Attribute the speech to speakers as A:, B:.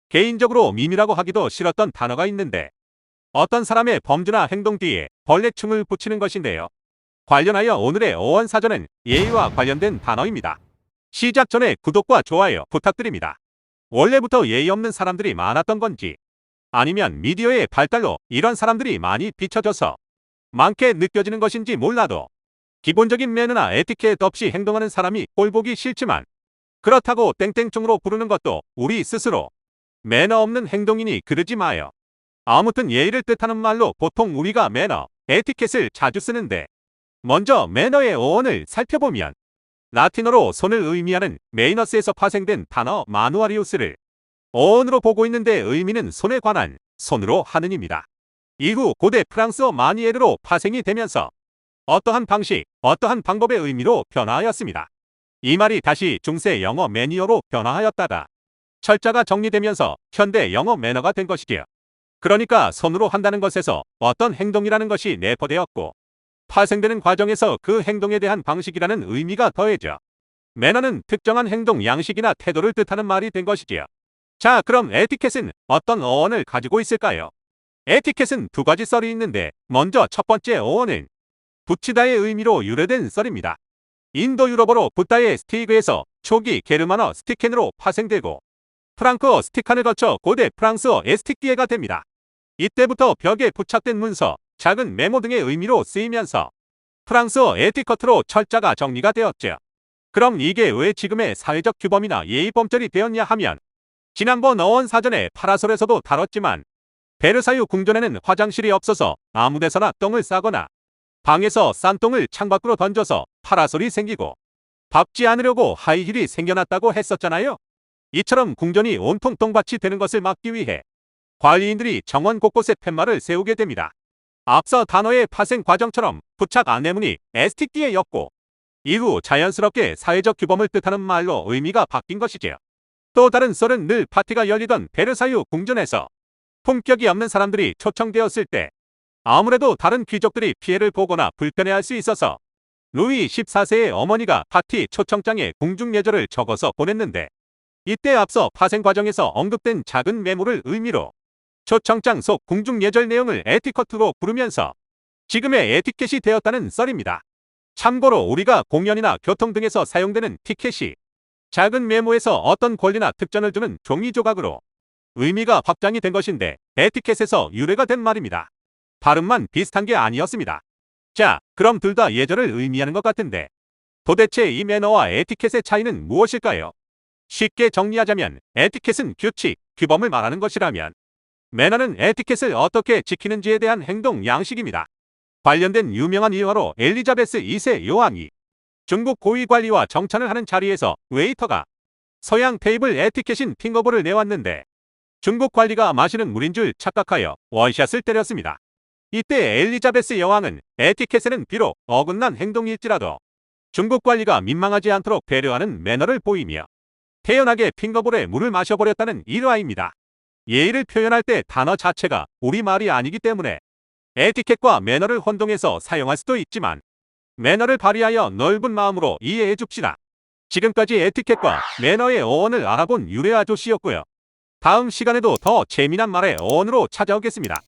A: 개인적으로 밈이라고 하기도 싫었던 단어가 있는데 어떤 사람의 범죄나 행동 뒤에 벌레충을 붙이는 것인데요. 관련하여 오늘의 어원사전은 예의와 관련된 단어입니다. 시작 전에 구독과 좋아요 부탁드립니다. 원래부터 예의 없는 사람들이 많았던 건지 아니면 미디어의 발달로 이런 사람들이 많이 비춰져서 많게 느껴지는 것인지 몰라도 기본적인 매너나 에티켓 없이 행동하는 사람이 꼴보기 싫지만 그렇다고 땡땡충으로 부르는 것도 우리 스스로 매너 없는 행동이니 그러지 마요. 아무튼 예의를 뜻하는 말로 보통 우리가 매너, 에티켓을 자주 쓰는데 먼저 매너의 어원을 살펴보면 라틴어로 손을 의미하는 메이너스에서 파생된 단어 마누아리우스를 어원으로 보고 있는데 의미는 손에 관한 손으로 하는입니다. 이후 고대 프랑스어 마니에르로 파생이 되면서 어떠한 방식, 어떠한 방법의 의미로 변화하였습니다. 이 말이 다시 중세 영어 매니어로 변화하였다가 철자가 정리되면서 현대 영어 매너가 된 것이지요. 그러니까 손으로 한다는 것에서 어떤 행동이라는 것이 내포되었고 파생되는 과정에서 그 행동에 대한 방식이라는 의미가 더해져 매너는 특정한 행동 양식이나 태도를 뜻하는 말이 된 것이지요. 자, 그럼 에티켓은 어떤 어원을 가지고 있을까요? 에티켓은 두 가지 썰이 있는데 먼저 첫 번째 어원은 붙이다의 의미로 유래된 썰입니다. 인도 유럽어로 붓다의 스티그에서 초기 게르만어 스티켄으로 파생되고 프랑크어 스티칸을 거쳐 고대 프랑스어 에스티키에가 됩니다. 이때부터 벽에 부착된 문서, 작은 메모 등의 의미로 쓰이면서 프랑스어 에티커트로 철자가 정리가 되었죠. 그럼 이게 왜 지금의 사회적 규범이나 예의범절이 되었냐 하면 지난번 어원사전에 파라솔에서도 다뤘지만 베르사유 궁전에는 화장실이 없어서 아무데서나 똥을 싸거나 방에서 싼 똥을 창밖으로 던져서 파라솔이 생기고 밟지 않으려고 하이힐이 생겨났다고 했었잖아요. 이처럼 궁전이 온통 똥밭이 되는 것을 막기 위해 관리인들이 정원 곳곳에 팻말을 세우게 됩니다. 앞서 단어의 파생 과정처럼 부착 안내문이 에스티키에였고 이후 자연스럽게 사회적 규범을 뜻하는 말로 의미가 바뀐 것이지요. 또 다른 썰은 늘 파티가 열리던 베르사유 궁전에서 품격이 없는 사람들이 초청되었을 때 아무래도 다른 귀족들이 피해를 보거나 불편해할 수 있어서 루이 14세의 어머니가 파티 초청장에 궁중예절을 적어서 보냈는데 이때 앞서 파생 과정에서 언급된 작은 메모를 의미로 초청장 속 궁중예절 내용을 에티커트로 부르면서 지금의 에티켓이 되었다는 썰입니다. 참고로 우리가 공연이나 교통 등에서 사용되는 티켓이 작은 메모에서 어떤 권리나 특전을 주는 종이 조각으로 의미가 확장이 된 것인데 에티켓에서 유래가 된 말입니다. 발음만 비슷한 게 아니었습니다. 자, 그럼 둘 다 예절을 의미하는 것 같은데 도대체 이 매너와 에티켓의 차이는 무엇일까요? 쉽게 정리하자면 에티켓은 규칙, 규범을 말하는 것이라면 매너는 에티켓을 어떻게 지키는지에 대한 행동 양식입니다. 관련된 유명한 일화로 엘리자베스 2세 여왕이 중국 고위 관리와 정찬을 하는 자리에서 웨이터가 서양 테이블 에티켓인 핑거볼을 내왔는데 중국 관리가 마시는 물인 줄 착각하여 원샷을 때렸습니다. 이때 엘리자베스 여왕은 에티켓에는 비록 어긋난 행동일지라도 중국 관리가 민망하지 않도록 배려하는 매너를 보이며 태연하게 핑거볼에 물을 마셔버렸다는 일화입니다. 예의를 표현할 때 단어 자체가 우리말이 아니기 때문에 에티켓과 매너를 혼동해서 사용할 수도 있지만 매너를 발휘하여 넓은 마음으로 이해해 줍시다. 지금까지 에티켓과 매너의 어원을 알아본 유래 아저씨였고요. 다음 시간에도 더 재미난 말의 어원으로 찾아오겠습니다.